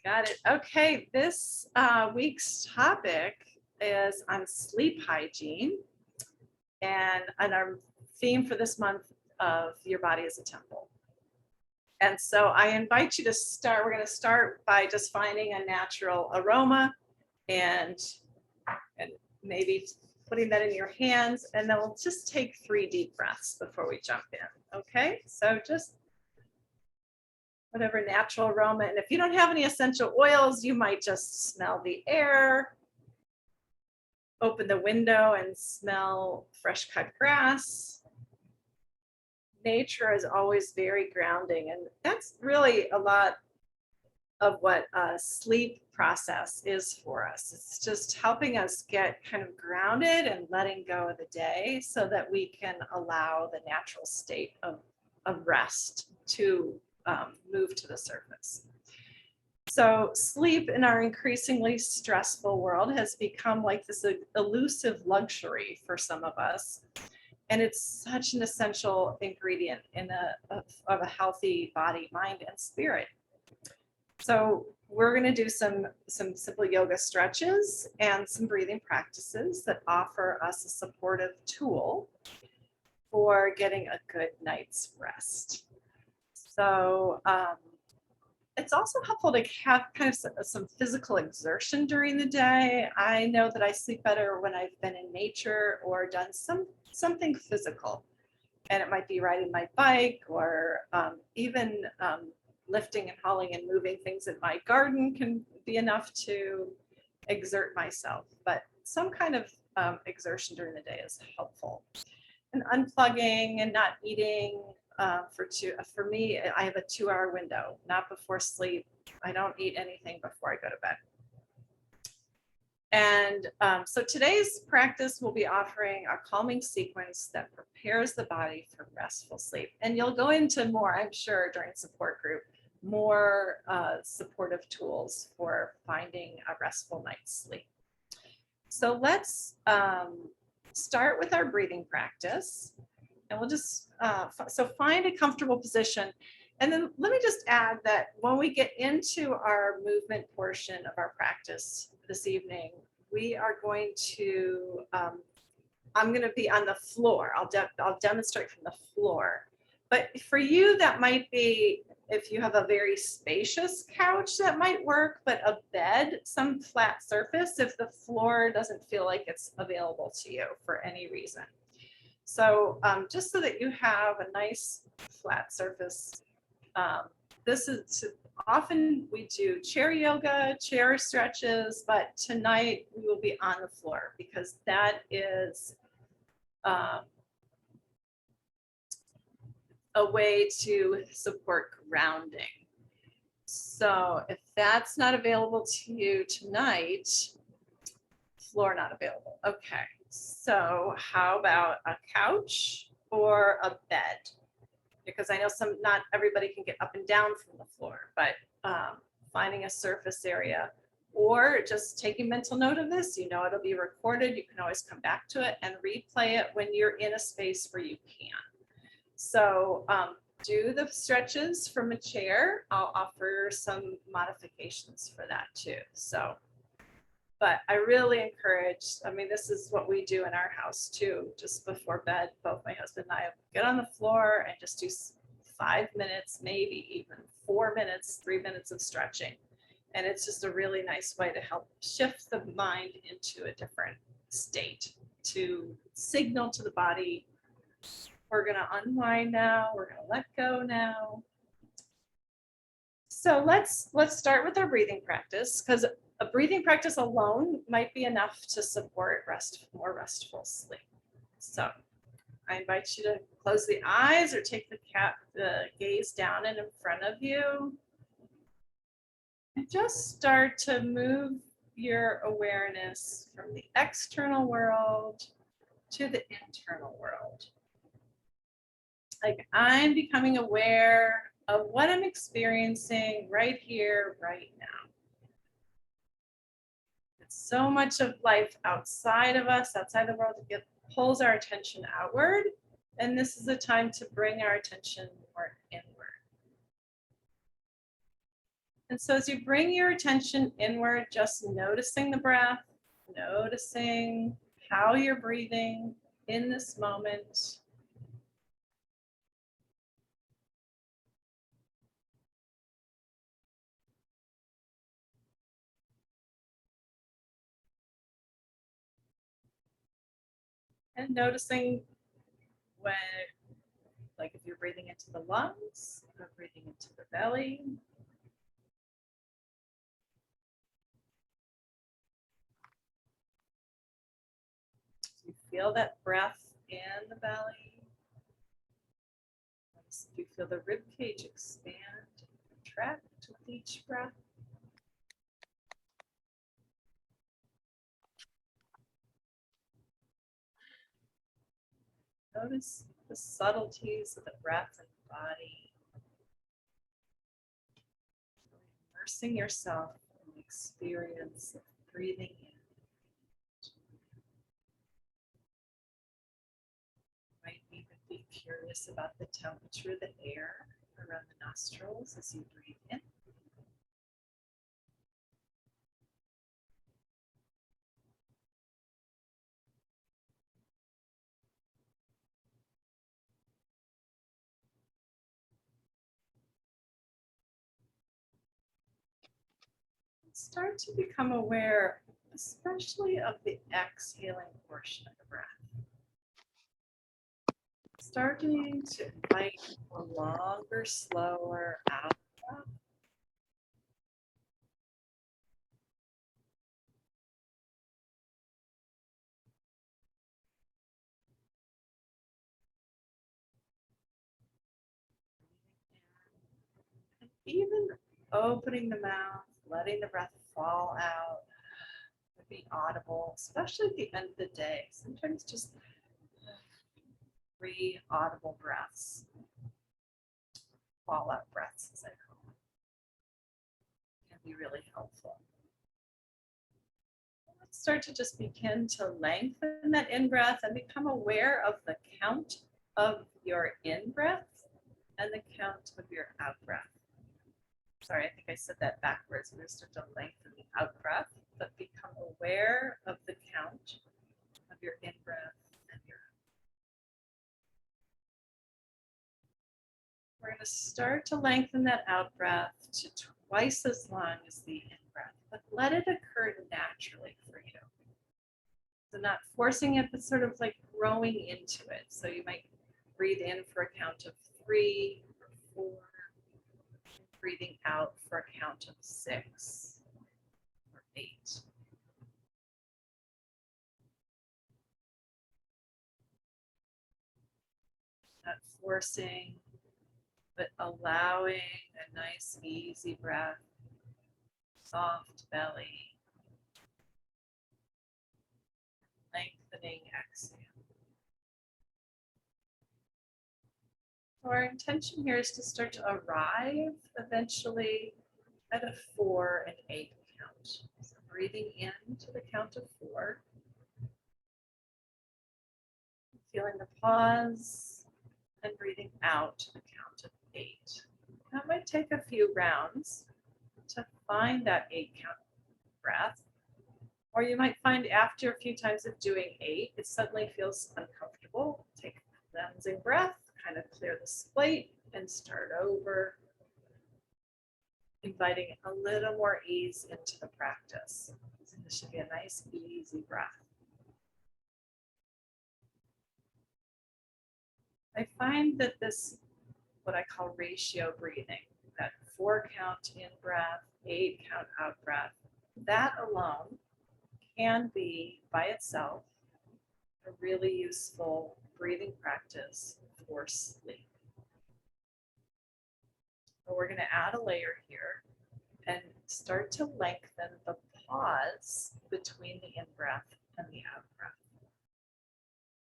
Got it. Okay, this week's topic is on sleep hygiene, and our theme for this month of Your Body is a Temple. And so I invite you to start. We're going to start by just finding a natural aroma and maybe putting that in your hands, and then we'll just take 3 deep breaths before we jump in. Okay, so just whatever natural aroma. And if you don't have any essential oils, you might just smell the air, open the window and smell fresh cut grass. Nature is always very grounding, and that's really a lot of what a sleep process is for us. It's just helping us get kind of grounded and letting go of the day so that we can allow the natural state of rest to move to the surface. So sleep in our increasingly stressful world has become like this elusive luxury for some of us. And it's such an essential ingredient of a healthy body, mind, and spirit. So we're going to do some simple yoga stretches and some breathing practices that offer us a supportive tool for getting a good night's rest. So it's also helpful to have kind of some physical exertion during the day. I know that I sleep better when I've been in nature or done something physical. And it might be riding my bike or even lifting and hauling and moving things in my garden can be enough to exert myself. But some kind of exertion during the day is helpful. And unplugging and not eating for me, I have a 2-hour window, not before sleep. I don't eat anything before I go to bed. And so today's practice will be offering a calming sequence that prepares the body for restful sleep. And you'll go into more, I'm sure, during support group, more supportive tools for finding a restful night's sleep. So let's start with our breathing practice. And we'll just, so find a comfortable position. And then let me just add that when we get into our movement portion of our practice this evening, we are going to, I'm going to be on the floor. I'll demonstrate from the floor. But for you, that might be, if you have a very spacious couch, that might work, but a bed, some flat surface, if the floor doesn't feel like it's available to you for any reason. So just so that you have a nice flat surface, this is often we do chair yoga, chair stretches, but tonight we will be on the floor because that is a way to support grounding. So if that's not available to you tonight, floor not available. Okay. So how about a couch or a bed? Because I know not everybody can get up and down from the floor, but finding a surface area or just taking mental note of this, you know, it'll be recorded. You can always come back to it and replay it when you're in a space where you can. So do the stretches from a chair. I'll offer some modifications for that too. So. But I really encourage, I mean, this is what we do in our house too, just before bed, both my husband and I get on the floor and just do 5 minutes, maybe even 4 minutes, 3 minutes of stretching. And it's just a really nice way to help shift the mind into a different state, to signal to the body, we're gonna unwind now, we're gonna let go now. So let's start with our breathing practice, because a breathing practice alone might be enough to support more restful sleep. So I invite you to close the eyes or take the gaze down and in front of you. And just start to move your awareness from the external world to the internal world. Like I'm becoming aware of what I'm experiencing right here, right now. So much of life outside of us, outside the world, pulls our attention outward. And this is a time to bring our attention more inward. And so as you bring your attention inward, just noticing the breath, noticing how you're breathing in this moment. And noticing when, like if you're breathing into the lungs or breathing into the belly. You feel that breath in the belly. Notice if you feel the rib cage expand and contract with each breath. Notice the subtleties of the breath and the body. Immersing yourself in the experience of breathing in. You might even be curious about the temperature of the air around the nostrils as you breathe in. Start to become aware, especially of the exhaling portion of the breath. Starting to invite a longer, slower out breath. And even opening the mouth, letting the breath fall out would be audible, especially at the end of the day. Sometimes just 3 audible breaths, fall out breaths, as I call them, can be really helpful. Let's start to just begin to lengthen that in breath and become aware of the count of your in breath and the count of your out breath. Sorry, I think I said that backwards. We're going to start to lengthen the out breath, but become aware of the count of your in breath and your out. We're going to start to lengthen that out breath to twice as long as the in breath, but let it occur naturally for you. So not forcing it, but sort of like growing into it. So you might breathe in for a count of 3 or 4, breathing out for a count of 6 or 8. Not forcing, but allowing a nice, easy breath, soft belly, lengthening exhale. So our intention here is to start to arrive eventually at a 4 and 8 count. So breathing in to the count of 4, feeling the pause, and breathing out to the count of 8. That might take a few rounds to find that 8 count breath. Or you might find after a few times of doing 8, it suddenly feels uncomfortable. Take a cleansing breath, kind of clear the slate and start over, inviting a little more ease into the practice. So this should be a nice, easy breath. I find that this, what I call ratio breathing, that 4 count in breath, 8 count out breath, that alone can be by itself a really useful breathing practice for sleep. But we're going to add a layer here and start to lengthen the pause between the in breath and the out breath.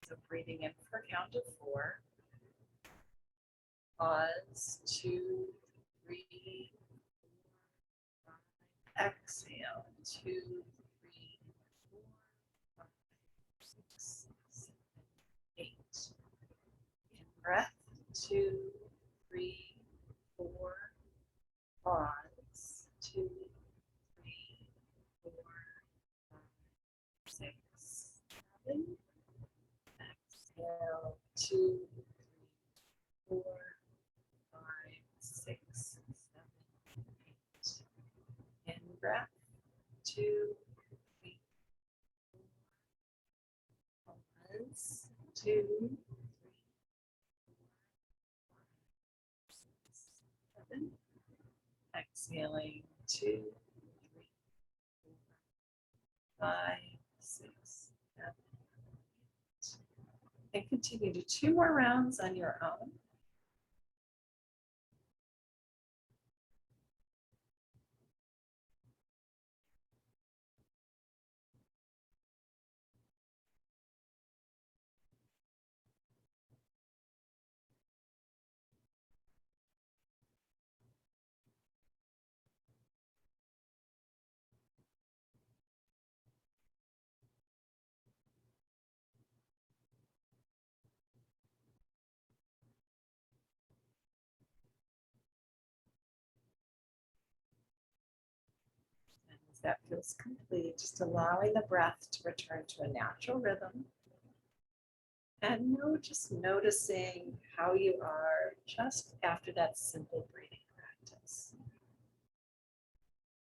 So breathing in for a count of 4, pause, 2, 3, 4, 5, exhale, 2, 3, 4, 5, 6, 7, 8. In breath, 2, 3, 4, pause, 7. Exhale, 2, 3, 4, 5, 6, 7, 8. In breath, 2, 3, 4. Pause, 2, 3, 7. Exhaling, 2, 3, 4, 5, 6, 7, 8. And continue to 2 more rounds on your own. And as that feels complete, just allowing the breath to return to a natural rhythm. And just noticing how you are just after that simple breathing practice.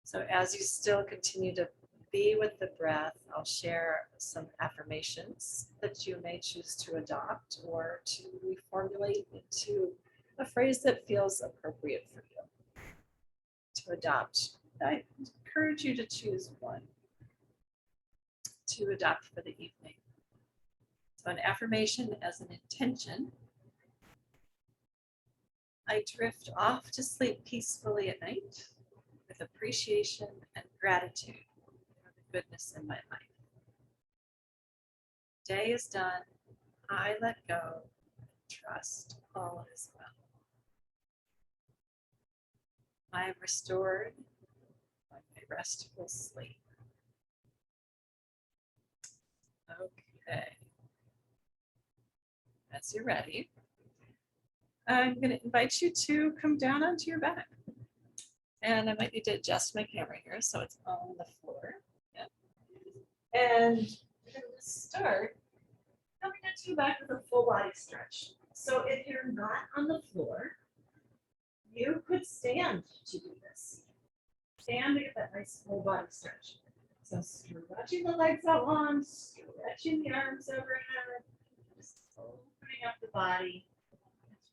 So as you still continue to be with the breath, I'll share some affirmations that you may choose to adopt or to reformulate into a phrase that feels appropriate for you to adopt. I encourage you to choose one to adopt for the evening. So an affirmation as an intention. I drift off to sleep peacefully at night with appreciation and gratitude for the goodness in my life. Day is done. I let go and trust all is well. I am restored by my restful sleep. Okay. As you're ready, I'm going to invite you to come down onto your back. And I might need to adjust my camera here so it's on the floor. Yeah. And we're going to start coming onto your back with a full body stretch. So if you're not on the floor, you could stand to do this. Stand to get that nice full body stretch. So stretching the legs out long, stretching the arms overhead, just opening up the body.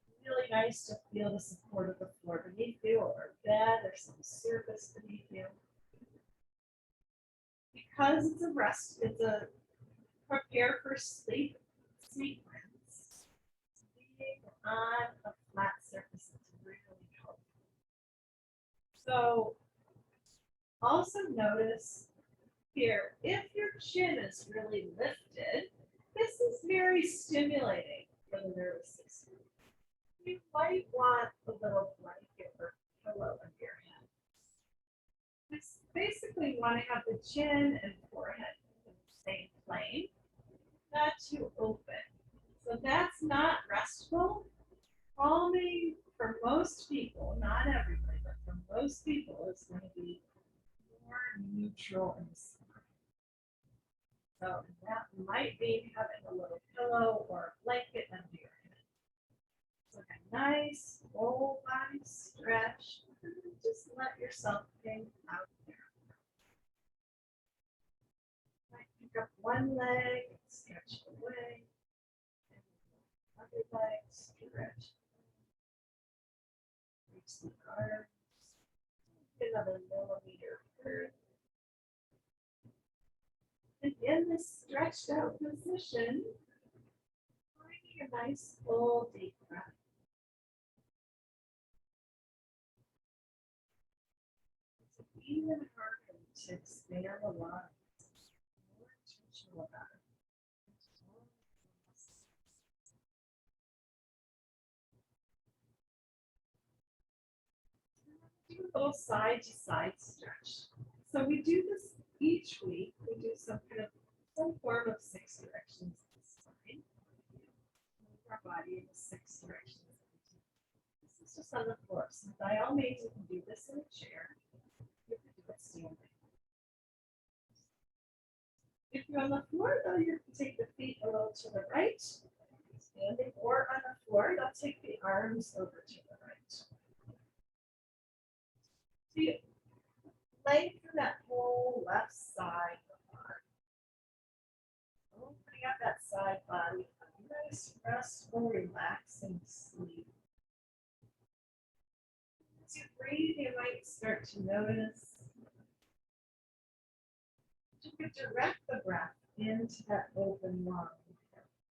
It's really nice to feel the support of the floor beneath you or bed or some surface beneath you. Because it's a rest, it's a prepare for sleep sequence. Being on a flat surface is really helpful. So also notice here, if your chin is really lifted, this is very stimulating for the nervous system. You might want a little blanket or pillow under your head. You basically want to have the chin and forehead in the same plane, not too open. So that's not restful. Calming for most people, not everybody, but for most people, is going to be more neutral in the spine. So that might be having a little pillow or a blanket under your head. So a nice full body stretch. And just let yourself hang out there. Might pick up one leg and stretch away. And other leg, stretch. Reach the arms. Another millimeter further. And in this stretched out position, finding a nice full deep breath. It's even harder to expand the lungs, more intentional about it. Do a little side to side stretch. So we do this each week. We do some form of 6 directions of the spine. Move our body in 6 directions. This is just on the floor. So by all means, you can do this in a chair. You can do it standing. If you're on the floor, though, you can take the feet a little to the right, standing, or on the floor, they'll take the arms over to the right. So you lengthen that whole left side of the body. Opening up that side body. Nice, restful, relaxing sleep. As you breathe, you might start to notice you could direct the breath into that open lung,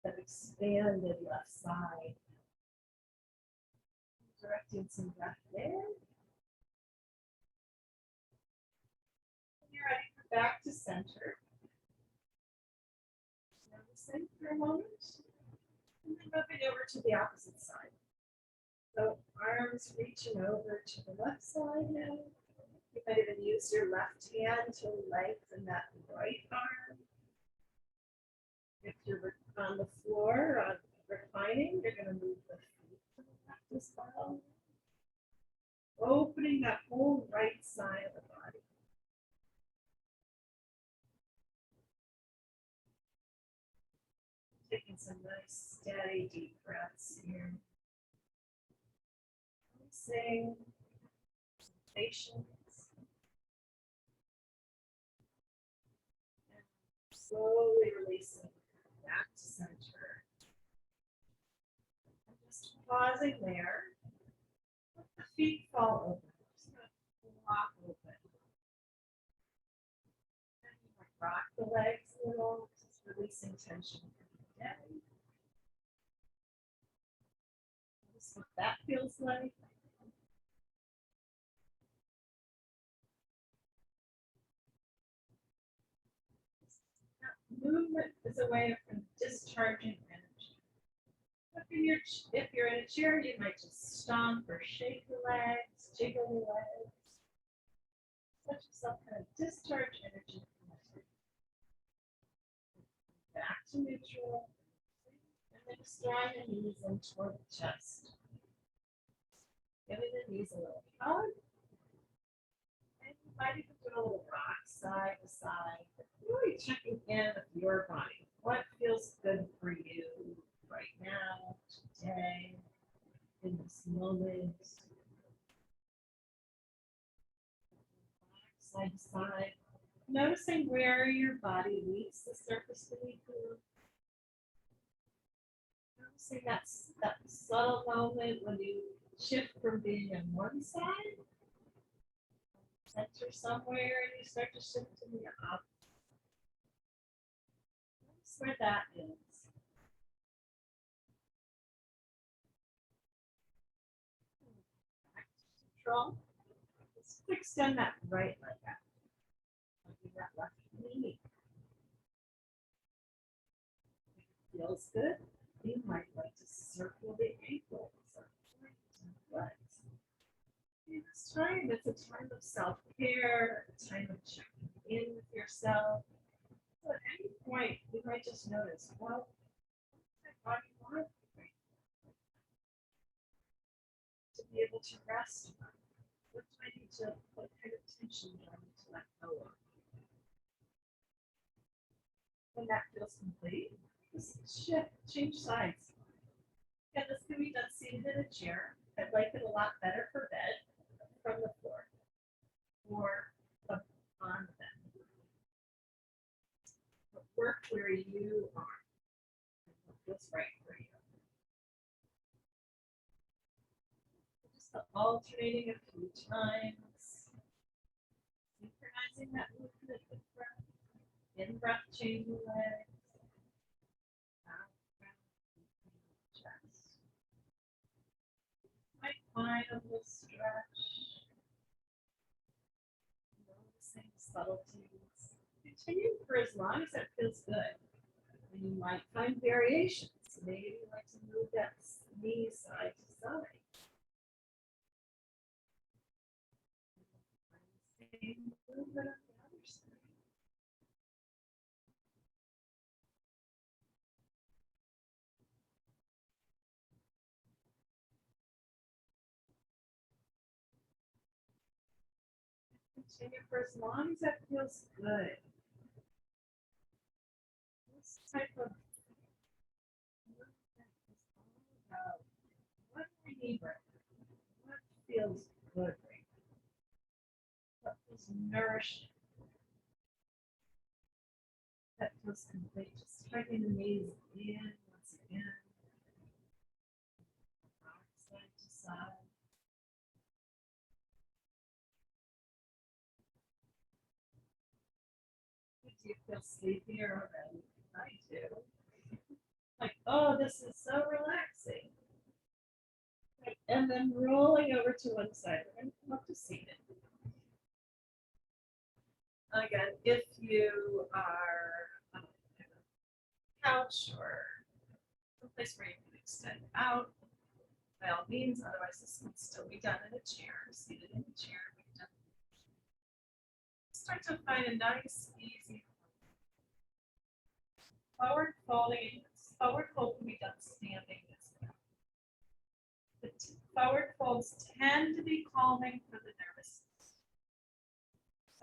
that expanded left side. Directing some breath there. When you're ready, for back to center. Noticing for a moment. And then moving over to the opposite side. So arms reaching over to the left side now. You might even use your left hand to lengthen that right arm. If you're on the floor, reclining, you're going to move the feet to the left as well. Opening that whole right side of the body. Taking some nice, steady, deep breaths here. Noticing sensations. And slowly releasing back to center. And just pausing there. Let the feet fall open. Just going to flop open. And you might rock the legs a little, just releasing tension from the day. Notice what that feels like. Movement is a way of discharging energy. If you're in a chair, you might just stomp or shake the legs, jiggle the legs. Let yourself kind of discharge energy from the body. Back to neutral. And then just drawing the knees in toward the chest. Giving the knees a little hug. And you might even do a little rock side to side. Really checking in with your body. What feels good for you right now, today, in this moment? Side to side. Noticing where your body meets the surface beneath you. Noticing that subtle moment when you shift from being on one side, center somewhere, and you start to shift to the opposite. Notice where that is. Back to control. Let's extend that right leg out. Maybe that left knee. Feels good. You might like to circle the ankles or joints and legs. In this time, it's a time of self-care, a time of checking in with yourself. So at any point, you might just notice, well, what's my body want to be able to rest? What do I need to, what kind of tension do I need to let go of? When that feels complete, just shift, change sides. And this can be done seated in a chair. I like it a lot better for bed from the floor or on the bed. But work where you are. What's right for you. Just alternating a few times. Synchronizing that movement with breath. In breath, change the legs. Out breath, chest. Might find a little stretch. Noticing subtleties. Continue for as long as it feels good. And you might find variations. Maybe you like to move that knee side to side. Same movement on the other side. Continue for as long as that feels good. type of movement is all about what we need right now, what feels good right now, what feels nourishing, that feels complete. Just striking the knees in once again, side to side. Do you feel sleepier already? I do. Like, oh, this is so relaxing. Right. And then rolling over to one side. We're going to come up to seated. Again, if you are on a couch or someplace where you can extend out, by all means, otherwise this can still be done in a chair, seated in a chair. Start to find a nice, easy forward folding. Forward fold can be done standing as well. The forward folds tend to be calming for the nervous system.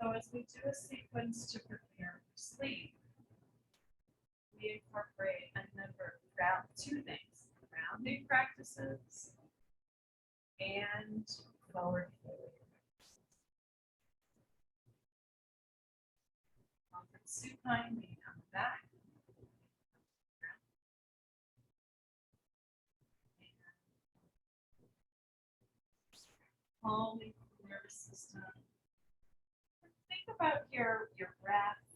So as we do a sequence to prepare for sleep, we incorporate a number of two things: grounding practices and forward folding. Supine being on the back. Calming the nervous system. Think about your breath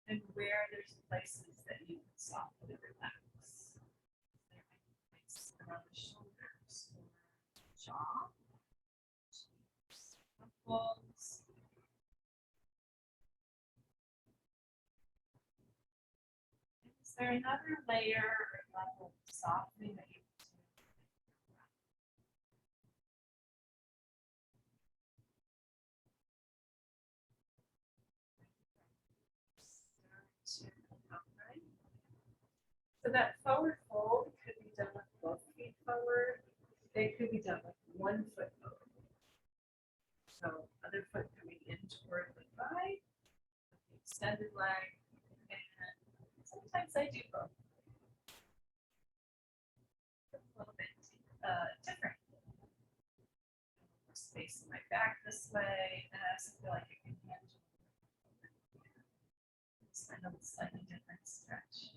and where there's places that you can soften and relax. There might be places around the shoulders or jaw, temples. Is there another layer or level of softening that you can do? So that forward fold could be done with both feet forward. It could be done with 1 foot forward. So other foot coming in toward the thigh, the extended leg, and sometimes I do both. It's a little bit different. More space in my back this way, and I also feel like I can handle it's kind of a slightly different stretch.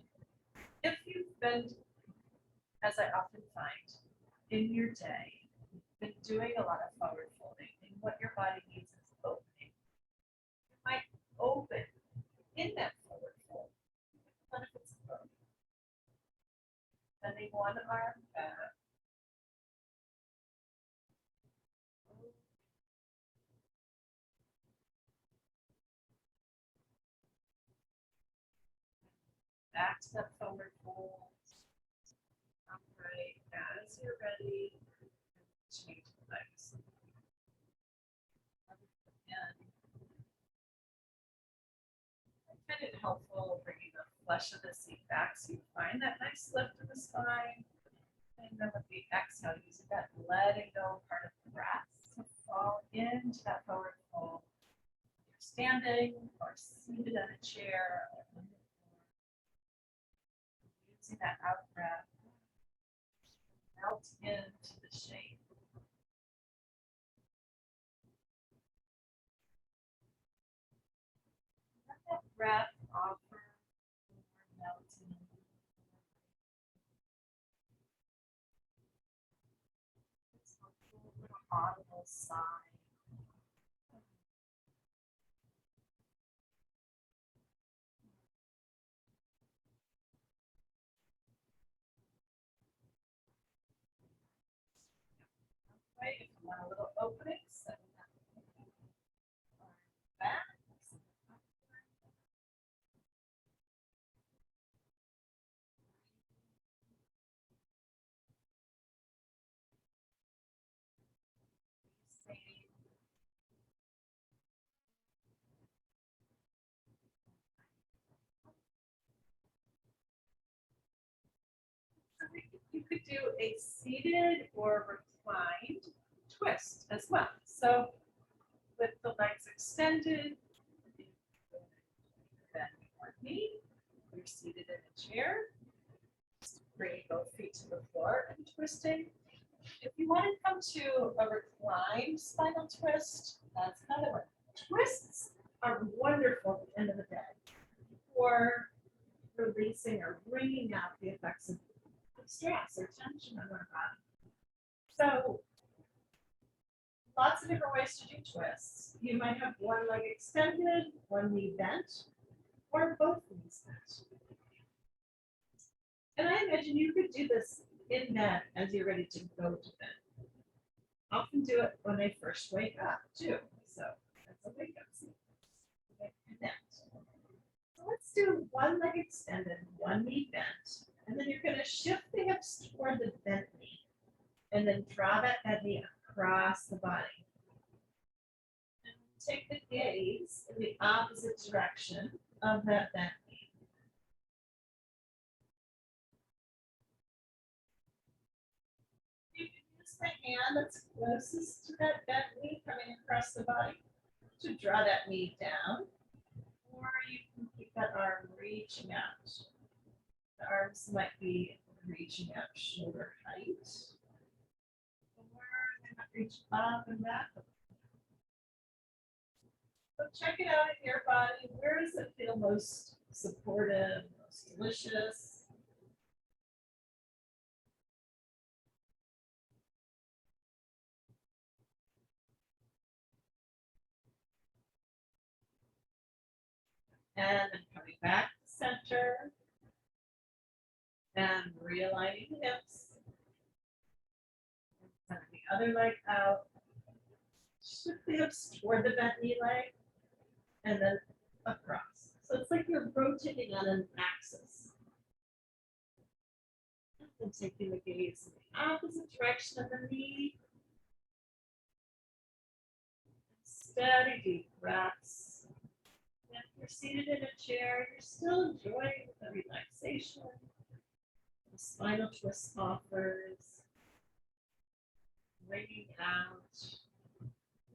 If you've been, as I often find, in your day, you've been doing a lot of forward folding, and what your body needs is opening. You might open in that forward fold, even if it's both. Sending one arm back. Back to that forward fold. Upright as you're ready. Change the legs. Again. I find it helpful bringing the flesh of the seat back so you find that nice lift in the spine. And then with the exhale, using that letting go part of the breath to fall into that forward fold. You're standing or seated in a chair or on the floor. Using that out breath, melt into the shape. Let that breath offer more melting. It's a little audible sigh. Right, if you want a little opening, send that back. You could do a seated or reclined twist as well. So with the legs extended, bend one knee, here. Bringing both feet to the floor and twisting. If you want to come to a reclined spinal twist, that's another one. Twists are wonderful at the end of the day for releasing or bringing out the effects of stress or tension on our body. So lots of different ways to do twists. You might have one leg extended, one knee bent, or both knees bent. And I imagine you could do this in bed as you're ready to go to bed. Often do it when I first wake up too. So that's a wake up scene. So let's do one leg extended, one knee bent, and then you're going to shift the hips toward the bent knee, and then draw that knee across the body. And take the gaze in the opposite direction of that bent knee. You can use the hand that's closest to that bent knee coming across the body to draw that knee down, or you can keep that arm reaching out. The arms might be reaching out shoulder height, or they might reach up and back. So check it out in your body. Where does it feel most supportive, most delicious? And then coming back to center and realigning the hips. And the other leg out. Shift the hips toward the bent knee leg and then across. So it's like you're rotating on an axis. And taking the gaze in the opposite direction of the knee. Steady deep breaths. And if you're seated in a chair, you're still enjoying the relaxation the spinal twist offers. Bringing out.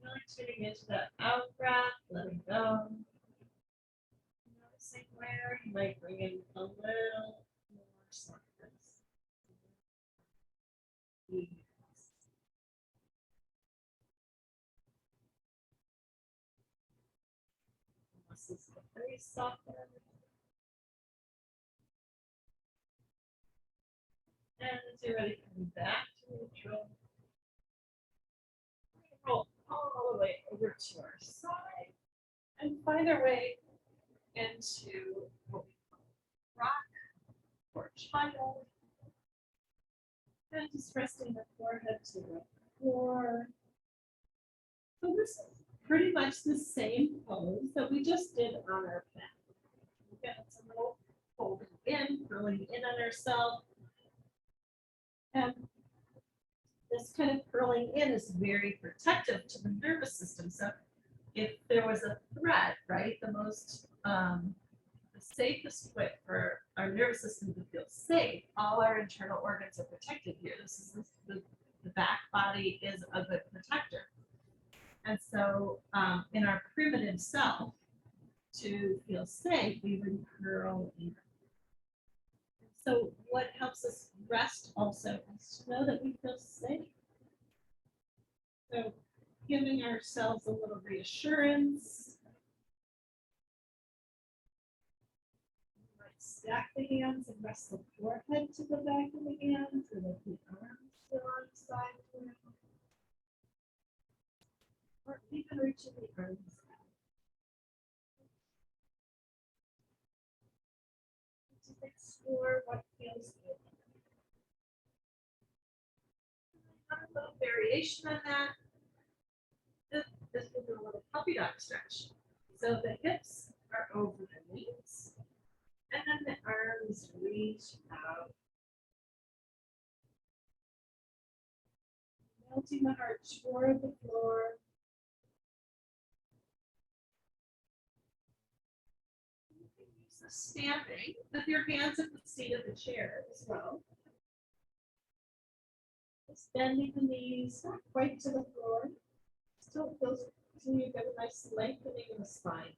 Really tuning into that out breath, letting go. Noticing where you might bring in a little more softness. Ease. Muscles get very softened. And as you're ready, come back to neutral. Roll all the way over to our side and find our way into what we call rock or child. And just resting the forehead to the floor. So this is pretty much the same pose that we just did on our back. Again, it's a little folding in, curling in on ourselves. And this kind of curling in is very protective to the nervous system. So if there was a threat, right, the safest way for our nervous system to feel safe, all our internal organs are protected here. This is the back body is a good protector. And so in our primitive self, to feel safe, we would curl in. So what helps us rest also is to know that we feel safe. So giving ourselves a little reassurance. You might stack the hands and rest the forehead to the back of the hands and let the arms still on the side. Or even reaching the arms out. Just explore what feels good. Have a little variation on that. This will do a little puppy dog stretch. So the hips are over the knees, and then the arms reach out. Melting the heart toward the floor. You can use the standing with your hands at the seat of the chair as well. Just bending the knees, not quite to the floor. Still feels so you get a nice lengthening in the spine.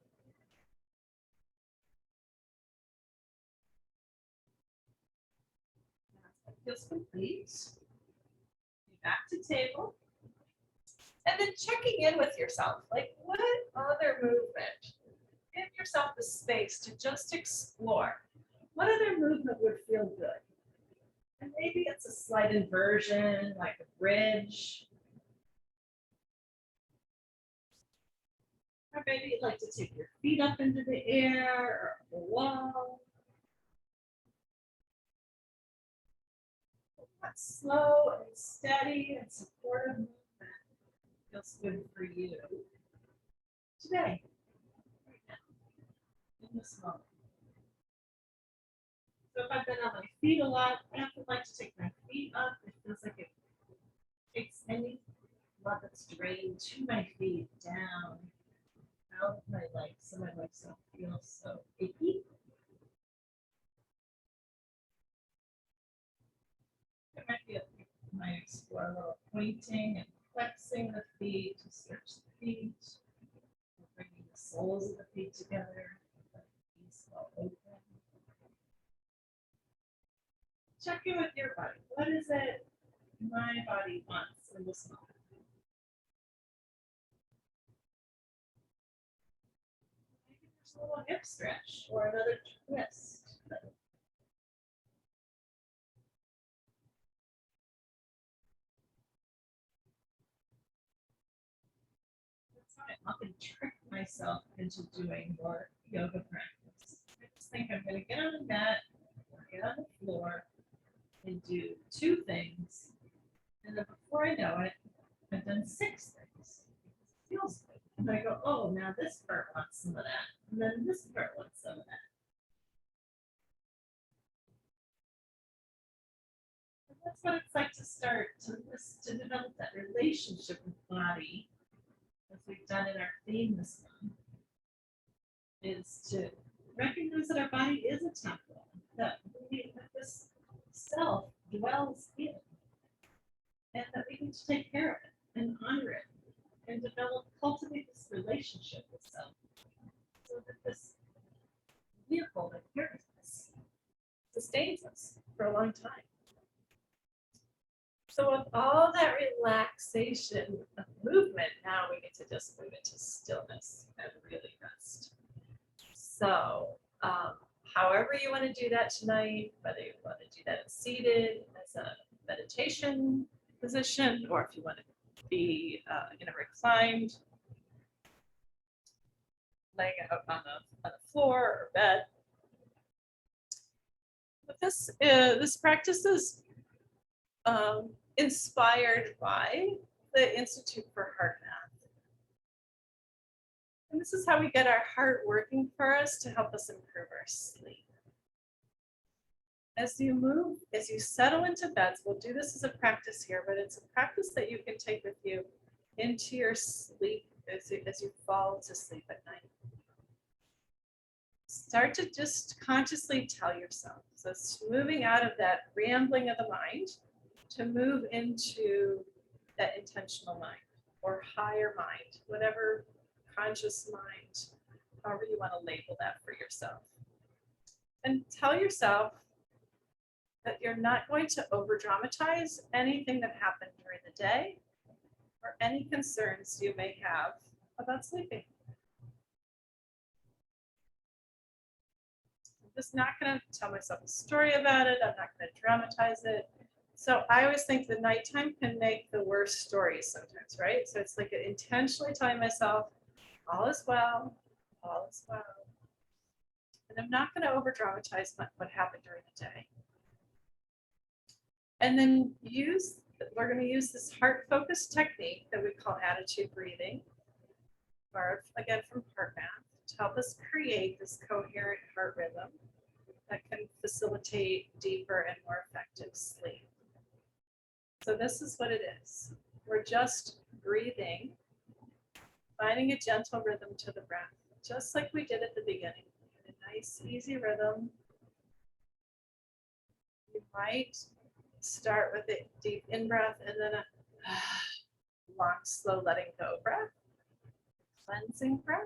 feels complete. Back to table. And then checking in with yourself, like what other movement? Give yourself the space to just explore. What other movement would feel good? And maybe it's a slight inversion, like a bridge. Or maybe you'd like to take your feet up into the air or up the wall. That slow and steady and supportive movement feels good for you today, right now, in this moment. So if I've been on my feet a lot, I often like to take my feet up. It feels like it takes any blood that's drained to my feet down out my legs, so my legs don't feel so achy. It might be might explore a little pointing and flexing the feet to stretch the feet, bringing the soles of the feet together, let the knees fall open. Check in with your body. What is it my body wants in this moment? Maybe there's a little hip stretch or another twist. I often trick myself into doing more yoga practice. I just think I'm going to get on the mat or get on the floor and do 2 things. And then before I know it, I've done 6 things. It feels good. And I go, oh, now this part wants some of that. And then this part wants some of that. And that's what it's like to start to develop that relationship with body, as we've done in our theme this month, is to recognize that our body is a temple, that this self dwells in, and that we need to take care of it and honor it and cultivate this relationship with self, so that this vehicle that carries us sustains us for a long time. So with all that relaxation of movement, now we get to just move into stillness and really rest. So however you want to do that tonight, whether you want to do that seated as a meditation position, or if you want to be in a reclined, laying out on the floor or bed. But this practice is inspired by the Institute for Heart Math. And this is how we get our heart working for us to help us improve our sleep. As you settle into beds, we'll do this as a practice here, but it's a practice that you can take with you into your sleep as you fall to sleep at night. Start to just consciously tell yourself. So it's moving out of that rambling of the mind to move into that intentional mind or higher mind, whatever conscious mind, however you want to label that for yourself. And tell yourself that you're not going to over dramatize anything that happened during the day or any concerns you may have about sleeping. I'm just not going to tell myself a story about it. I'm not going to dramatize it. So I always think the nighttime can make the worst stories sometimes, right? So it's like intentionally telling myself, all is well, all is well. And I'm not going to over dramatize what happened during the day. And then we're going to use this heart focused technique that we call attitude breathing, borrowed again from Heart Math, to help us create this coherent heart rhythm that can facilitate deeper and more effective sleep. So this is what it is. We're just breathing, finding a gentle rhythm to the breath, just like we did at the beginning. A nice, easy rhythm. You might start with a deep in-breath and then a long, slow letting go breath, cleansing breath.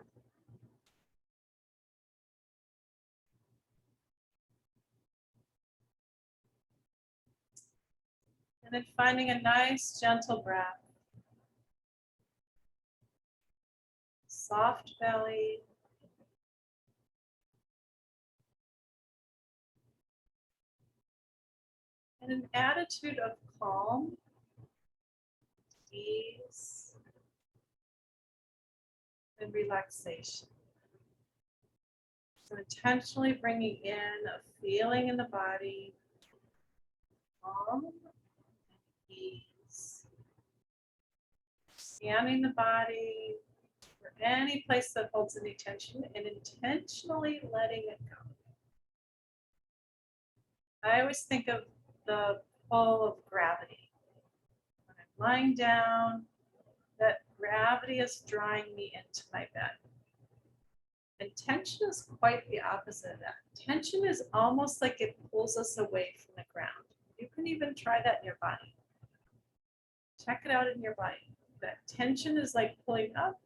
And then finding a nice, gentle breath. Soft belly. And an attitude of calm, ease, and relaxation. So intentionally bringing in a feeling in the body, calm and ease. Scanning the body for any place that holds any tension and intentionally letting it go. I always think of the pull of gravity. When I'm lying down, that gravity is drawing me into my bed. And tension is quite the opposite of that. Tension is almost like it pulls us away from the ground. You can even try that in your body. Check it out in your body. That tension is like pulling up,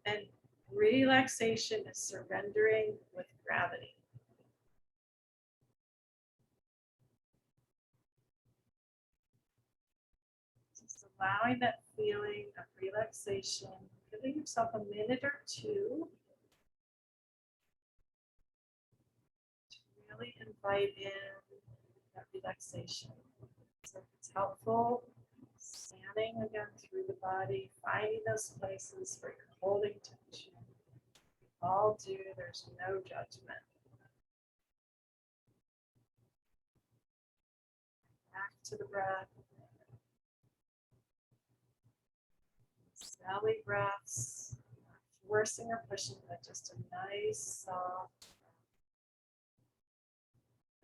and relaxation is surrendering with gravity. Just allowing that feeling of relaxation, giving yourself a minute or two to really invite in that relaxation. So if it's helpful, scanning again through the body, finding those places where you're holding tension. We all do, there's no judgment. Back to the breath. Belly breaths, not forcing or pushing, but just a nice, soft.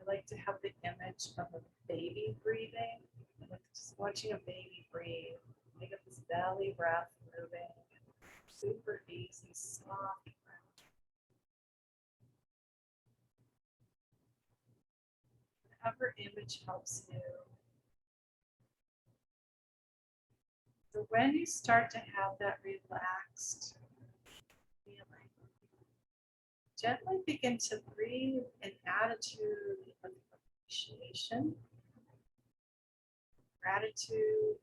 I like to have the image of a baby breathing, like just watching a baby breathe. Think of this belly breath moving, super easy, soft breath. Whatever image helps you. So when you start to have that relaxed feeling, gently begin to breathe an attitude of appreciation, gratitude,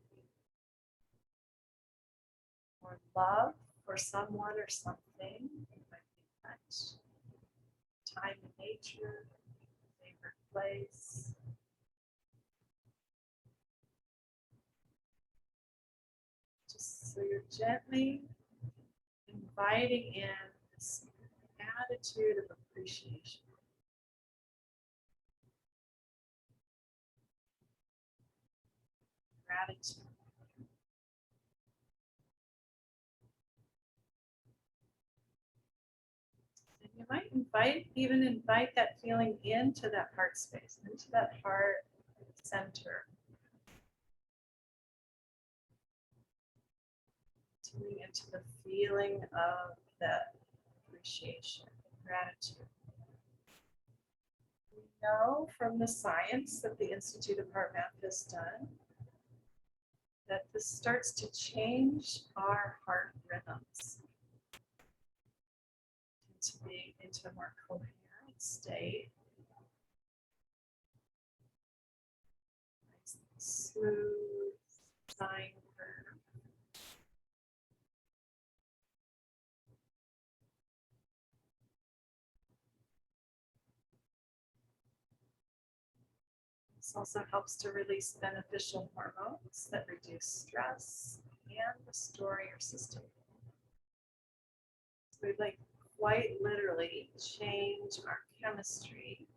or love for someone or something. It might be touch, time in nature, favorite place. Just so you're gently inviting in this attitude of appreciation. Gratitude. And you might even invite that feeling into that heart space, into that heart center. Tuning into the feeling of that appreciation, gratitude. We know from the science that the Institute of Heart Math has done that this starts to change our heart rhythms into a more coherent state. Nice, smooth sine curve. This also helps to release beneficial hormones that reduce stress and restore your system. So we like quite literally change our chemistry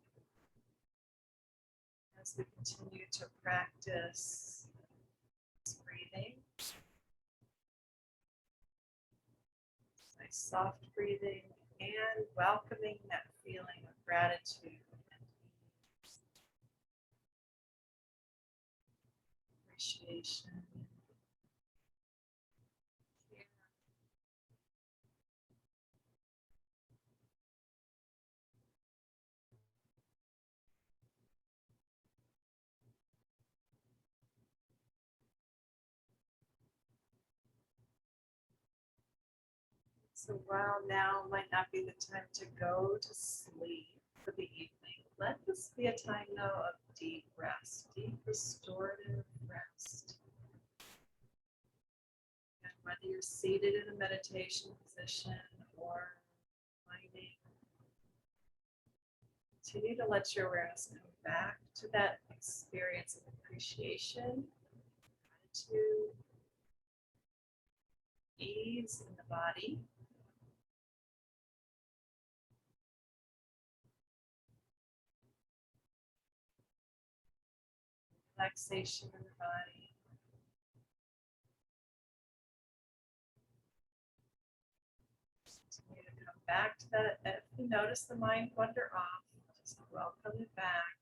as we continue to practice breathing. Nice soft breathing and welcoming that feeling of gratitude and appreciation. So while now might not be the time to go to sleep for the evening, let this be a time though of deep rest, deep restorative rest. And whether you're seated in a meditation position or lying, continue to let your awareness come back to that experience of appreciation, gratitude, ease in the body. Relaxation in the body. Continue to come back to that. If you notice the mind wander off, just welcome it back.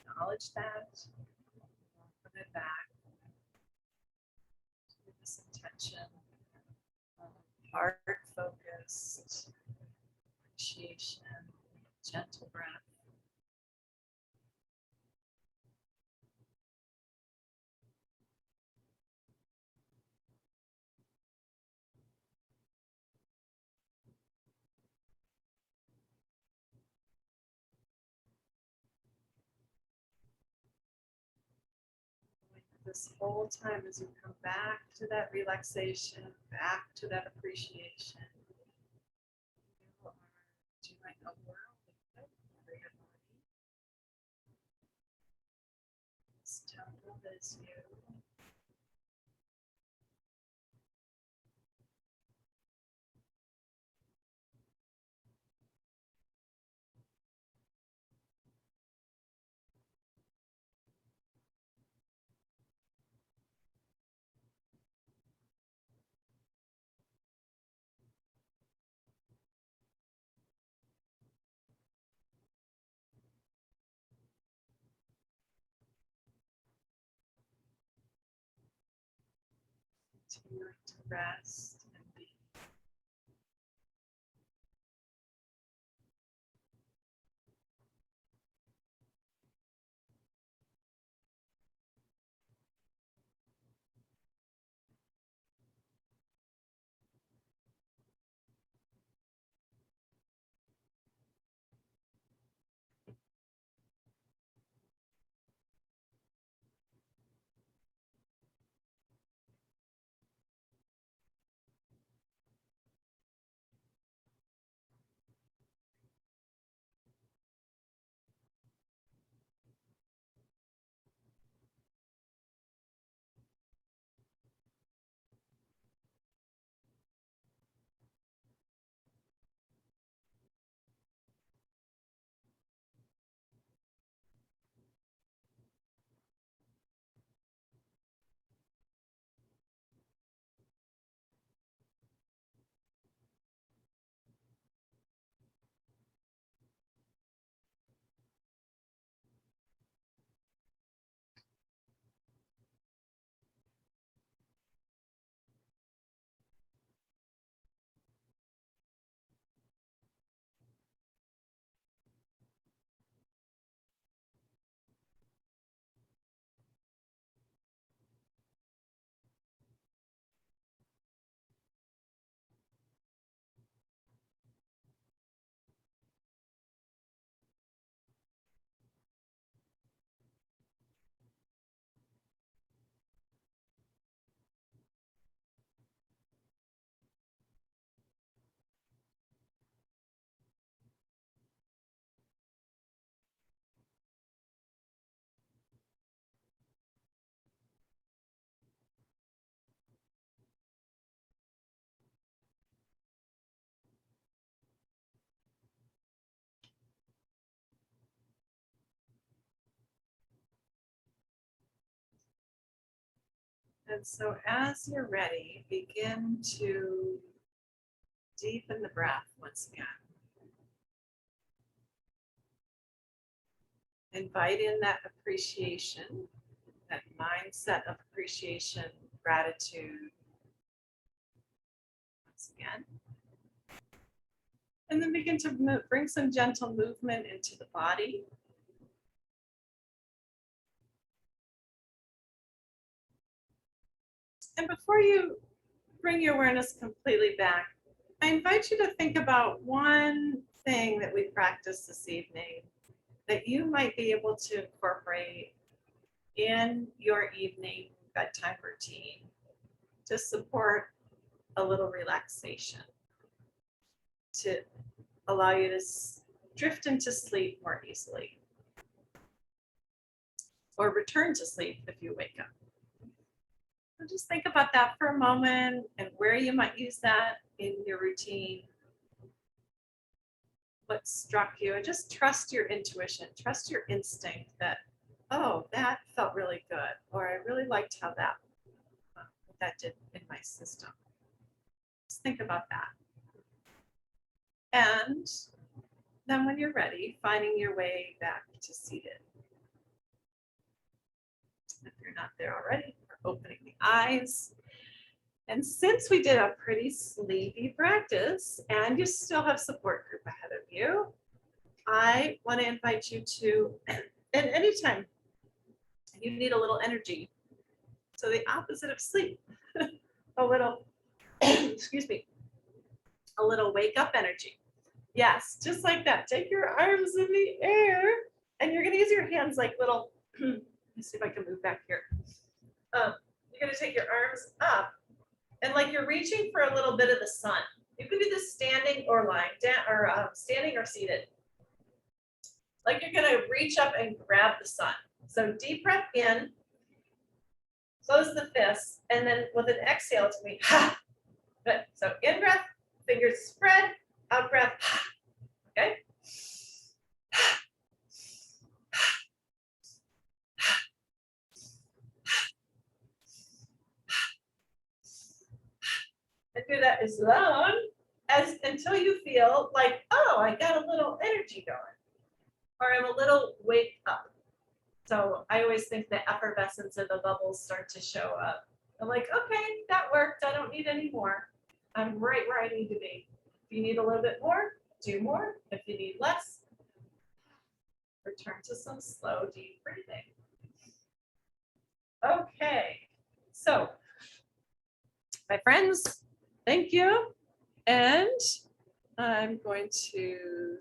Acknowledge that. Welcome it back with this intention of heart-focused appreciation, gentle breath. This whole time as you come back to that relaxation, back to that appreciation, you are doing a world of good for your body. This temple is you. Continuing to rest and be. And so as you're ready, begin to deepen the breath once again. Invite in that appreciation, that mindset of appreciation, gratitude once again. And then begin to bring some gentle movement into the body. And before you bring your awareness completely back, I invite you to think about one thing that we practiced this evening that you might be able to incorporate in your evening bedtime routine to support a little relaxation, to allow you to drift into sleep more easily, or return to sleep if you wake up. So just think about that for a moment and where you might use that in your routine. What struck you, and just trust your intuition, trust your instinct that, oh, that felt really good, or I really liked how that did in my system. Just think about that. And then when you're ready, finding your way back to seated. If you're not there already, we're opening the eyes. And since we did a pretty sleepy practice and you still have support group ahead of you, I want to invite you to, and anytime you need a little energy, so the opposite of sleep, a little, excuse me, a little wake up energy. Yes, just like that. Take your arms in the air and you're going to use your hands like little, let me see if I can move back here. You're going to take your arms up and like you're reaching for a little bit of the sun. You can do this standing or lying down, or standing or seated. Like you're going to reach up and grab the sun. So deep breath in, close the fists, and then with an exhale, it's going to be ha. Good. So in breath, fingers spread, out breath, ha. Okay. And do that as long as until you feel like, oh, I got a little energy going, or I'm a little wake up. So I always think the effervescence of the bubbles start to show up. I'm like, okay, that worked. I don't need any more. I'm right where I need to be. If you need a little bit more, do more. If you need less, return to some slow, deep breathing. Okay, so my friends, thank you. And I'm going to